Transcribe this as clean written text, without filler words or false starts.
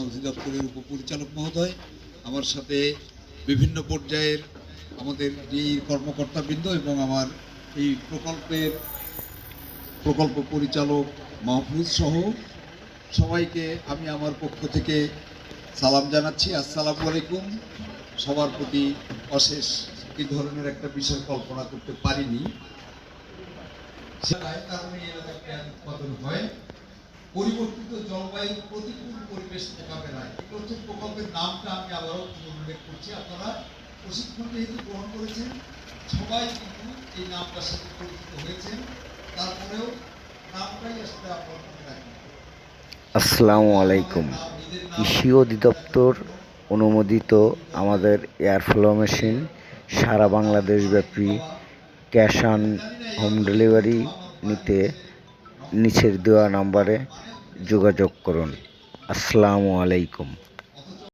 অধিদপ্তরের উপপরিচালক মহোদয়, আমার সাথে বিভিন্ন পর্যায়ের আমাদের যে কর্মকর্তাবৃন্দ এবং আমার এই প্রকল্প পরিচালক মাহফুজ সহ সবাইকে আমি আমার পক্ষ থেকে সালাম জানাচ্ছি। আসসালামু আলাইকুম। সবার প্রতি অশেষ এই ধরনের একটা বিষয় কল্পনা করতে পারিনি। সেটাই কারণে এলাকায় উৎপাদন হয় পরিবর্তিত জলবায়ুর প্রতিকূল পরিবেশ মোকাবেলায়। এই প্রথম প্রকল্পের নামটা আমি আবারও উল্লেখ করছি। আপনারা প্রশিক্ষণ যেহেতু গ্রহণ করেছেন, সবাই কিন্তু এই নামটার সাথে পরিচিত হয়েছেন, তারপরেও নামটাই আসলে আপনার মনে রাখেন। আসসালামু আলাইকুম। কৃষি অধিদপ্তর অনুমোদিত আমাদের এয়ার ফ্লো মেশিন সারা বাংলাদেশব্যাপী ক্যাশ অন হোম ডেলিভারি নিতে নিচের দেওয়া নাম্বারে যোগাযোগ করুন। আসসালামু আলাইকুম।